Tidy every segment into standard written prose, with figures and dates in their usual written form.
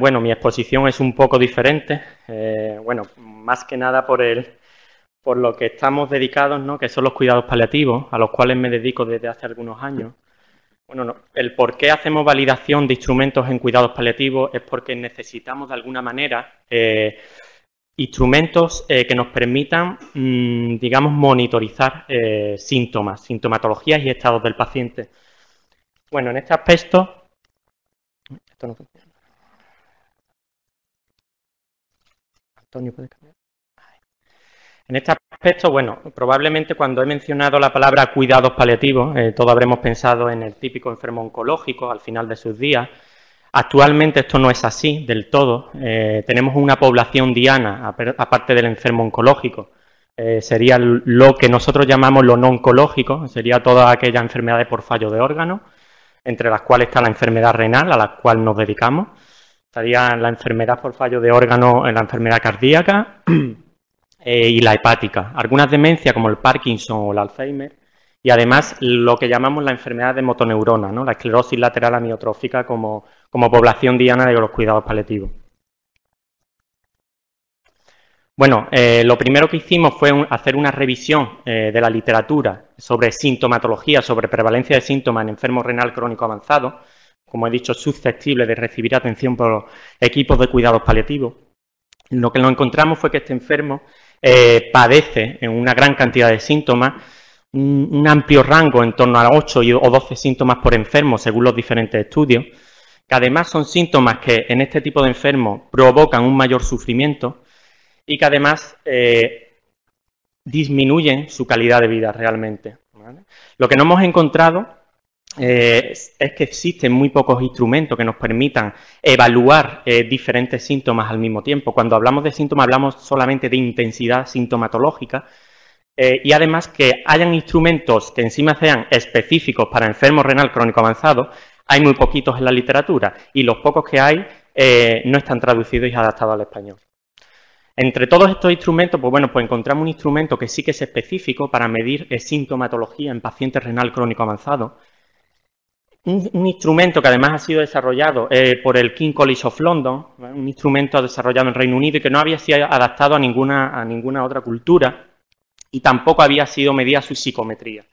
bueno, mi exposición es un poco diferente, bueno, más que nada por lo que estamos dedicados, ¿no?, que son los cuidados paliativos, a los cuales me dedico desde hace algunos años. Bueno, no, el por qué hacemos validación de instrumentos en cuidados paliativos es porque necesitamos de alguna manera instrumentos que nos permitan, digamos, monitorizar síntomas, sintomatologías y estados del paciente. Bueno, en este aspecto... Esto no funciona. Antonio, ¿puedes cambiar? En este aspecto, bueno, probablemente cuando he mencionado la palabra cuidados paliativos, todos habremos pensado en el típico enfermo oncológico al final de sus días. Actualmente esto no es así del todo. Tenemos una población diana, aparte del enfermo oncológico. Sería lo que nosotros llamamos lo no oncológico, sería todas aquellas enfermedades por fallo de órganos, entre las cuales está la enfermedad renal, a la cual nos dedicamos. Estaría la enfermedad por fallo de órganos, la enfermedad cardíaca y la hepática. Algunas demencias como el Parkinson o el Alzheimer. Y además lo que llamamos la enfermedad de motoneurona, ¿no?, la esclerosis lateral amiotrófica como población diana de los cuidados paliativos. Bueno, lo primero que hicimos fue hacer una revisión de la literatura sobre sintomatología, sobre prevalencia de síntomas en enfermos renal crónico avanzado, como he dicho, susceptibles de recibir atención por equipos de cuidados paliativos. Lo que nos encontramos fue que este enfermo padece en una gran cantidad de síntomas, un amplio rango, en torno a 8 o 12 síntomas por enfermo, según los diferentes estudios, que además son síntomas que en este tipo de enfermos provocan un mayor sufrimiento y que además disminuyen su calidad de vida realmente, ¿vale? Lo que no hemos encontrado es que existen muy pocos instrumentos que nos permitan evaluar diferentes síntomas al mismo tiempo. Cuando hablamos de síntomas hablamos solamente de intensidad sintomatológica, y además que hayan instrumentos que encima sean específicos para enfermos renal crónico avanzado, hay muy poquitos en la literatura y los pocos que hay no están traducidos y adaptados al español. Entre todos estos instrumentos, pues bueno, pues encontramos un instrumento que sí que es específico para medir sintomatología en pacientes renal crónico avanzado. Un instrumento que además ha sido desarrollado por el King's College of London, ¿vale?, un instrumento desarrollado en Reino Unido y que no había sido adaptado a ninguna otra cultura y tampoco había sido medida su psicometría.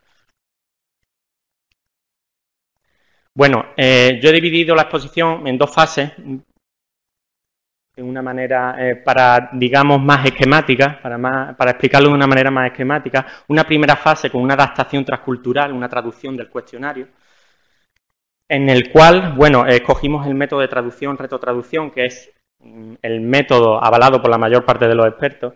Bueno, yo he dividido la exposición en dos fases, de una manera, digamos, más esquemática, para explicarlo de una manera más esquemática. Una primera fase con una adaptación transcultural, una traducción del cuestionario, en el cual, bueno, escogimos el método de traducción, retrotraducción, que es el método avalado por la mayor parte de los expertos.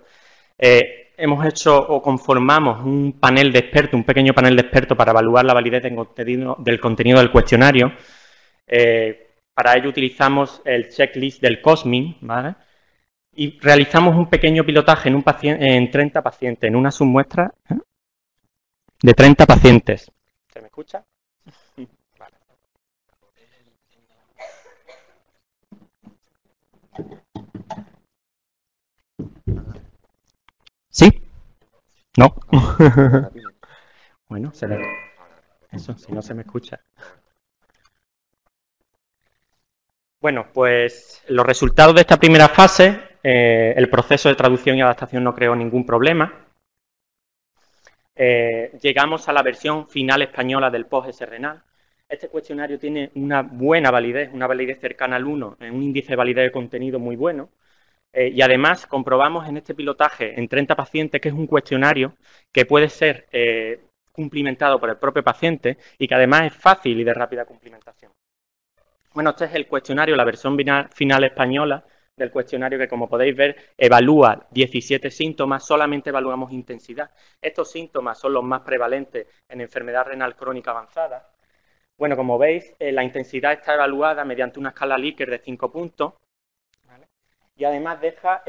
Hemos hecho o conformamos un panel de expertos, un pequeño panel de expertos para evaluar la validez del contenido del cuestionario. Para ello utilizamos el checklist del COSMIN, ¿vale?, y realizamos un pequeño pilotaje en 30 pacientes, en una submuestra de 30 pacientes. ¿Se me escucha? Vale. ¿Sí? ¿No? Bueno, eso, si no se me escucha. Bueno, pues los resultados de esta primera fase, el proceso de traducción y adaptación no creó ningún problema. Llegamos a la versión final española del POS-S renal. Este cuestionario tiene una buena validez, una validez cercana al 1, un índice de validez de contenido muy bueno. Y además comprobamos en este pilotaje en 30 pacientes que es un cuestionario que puede ser cumplimentado por el propio paciente y que además es fácil y de rápida cumplimentación. Bueno, este es el cuestionario, la versión final española del cuestionario que, como podéis ver, evalúa 17 síntomas, solamente evaluamos intensidad. Estos síntomas son los más prevalentes en enfermedad renal crónica avanzada. Bueno, como veis, la intensidad está evaluada mediante una escala Likert de 5 puntos, ¿vale?, y además deja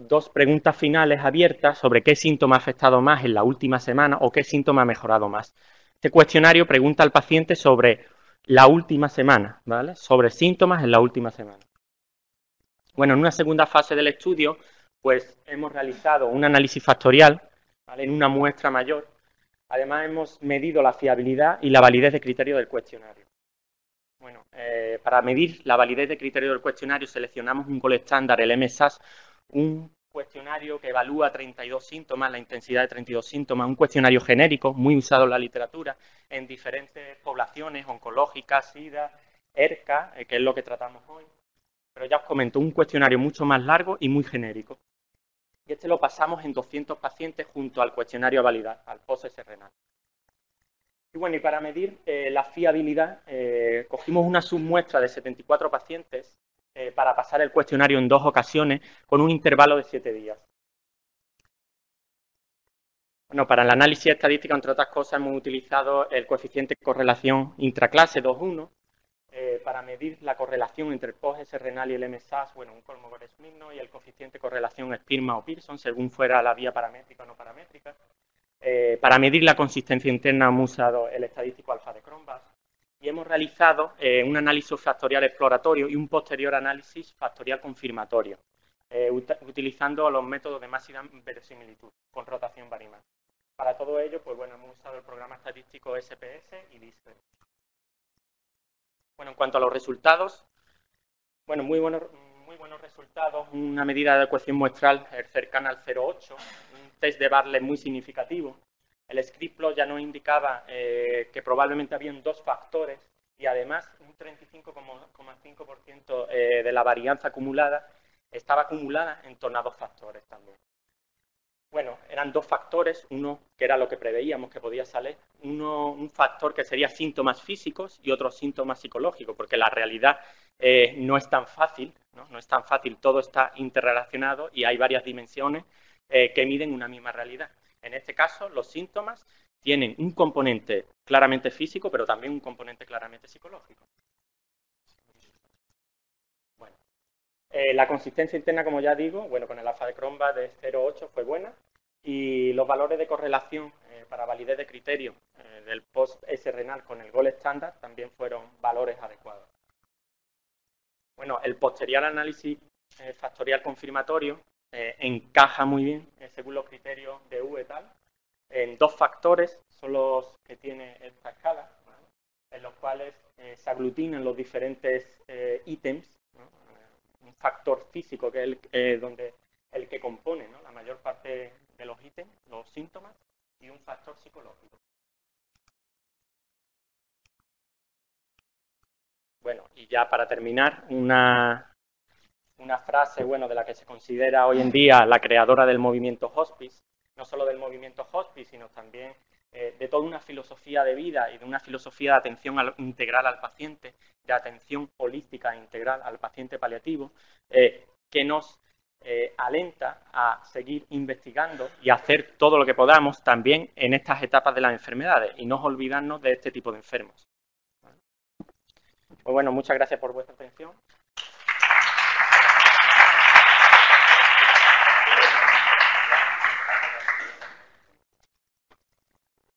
dos preguntas finales abiertas sobre qué síntoma ha afectado más en la última semana o qué síntoma ha mejorado más. Este cuestionario pregunta al paciente sobre la última semana, ¿vale?, sobre síntomas en la última semana. Bueno, en una segunda fase del estudio, pues hemos realizado un análisis factorial, ¿vale?, en una muestra mayor. Además, hemos medido la fiabilidad y la validez de criterio del cuestionario. Bueno, para medir la validez de criterio del cuestionario seleccionamos un gold estándar, el MSAS, un cuestionario que evalúa 32 síntomas, la intensidad de 32 síntomas, un cuestionario genérico muy usado en la literatura en diferentes poblaciones oncológicas, SIDA, ERCA, que es lo que tratamos hoy. Pero ya os comento, un cuestionario mucho más largo y muy genérico. Y este lo pasamos en 200 pacientes junto al cuestionario a validar, al POS renal. Y bueno, y para medir la fiabilidad, cogimos una submuestra de 74 pacientes para pasar el cuestionario en 2 ocasiones con un intervalo de 7 días. Bueno, para el análisis estadístico, entre otras cosas, hemos utilizado el coeficiente de correlación intraclase 2.1 para medir la correlación entre el POS renal y el MSAS, bueno, un Kolmogorov-Smirnov y el coeficiente de correlación Spearman o Pearson, según fuera la vía paramétrica o no paramétrica. Para medir la consistencia interna hemos usado el estadístico alfa de Cronbach y hemos realizado un análisis factorial exploratorio y un posterior análisis factorial confirmatorio, utilizando los métodos de máxima verosimilitud con rotación Bariman. Para todo ello, pues bueno, hemos usado el programa estadístico SPS y LISPE. Bueno, en cuanto a los resultados, bueno, muy buenos resultados, una medida de ecuación muestral cercana al 0,8, un test de Bartlett muy significativo. El script plot ya nos indicaba que probablemente habían 2 factores y además un 35,5% de la varianza acumulada estaba acumulada en torno a 2 factores también. Bueno, eran 2 factores, uno que era lo que preveíamos que podía salir, un factor que sería síntomas físicos y otro síntomas psicológicos, porque la realidad no es tan fácil, ¿no? Es tan fácil, todo está interrelacionado y hay varias dimensiones que miden una misma realidad. En este caso, los síntomas tienen un componente claramente físico, pero también un componente claramente psicológico. Bueno, la consistencia interna, como ya digo, bueno, con el alfa de Cronbach de 0,8 fue buena y los valores de correlación para validez de criterio del POS renal con el gold estándar también fueron valores adecuados. Bueno, el posterior análisis factorial confirmatorio encaja muy bien, según los criterios de U et al, en 2 factores, son los que tiene esta escala, ¿vale? En los cuales se aglutinan los diferentes ítems, ¿no? Un factor físico que es el que compone, ¿no? La mayor parte de los ítems, los síntomas, y un factor psicológico. Bueno, y ya para terminar, una frase, bueno, de la que se considera hoy en día la creadora del movimiento hospice, no solo del movimiento hospice, sino también de toda una filosofía de vida y de una filosofía de atención integral al paciente, de atención holística e integral al paciente paliativo, que nos alenta a seguir investigando y a hacer todo lo que podamos también en estas etapas de las enfermedades y no olvidarnos de este tipo de enfermos. Pues bueno, muchas gracias por vuestra atención.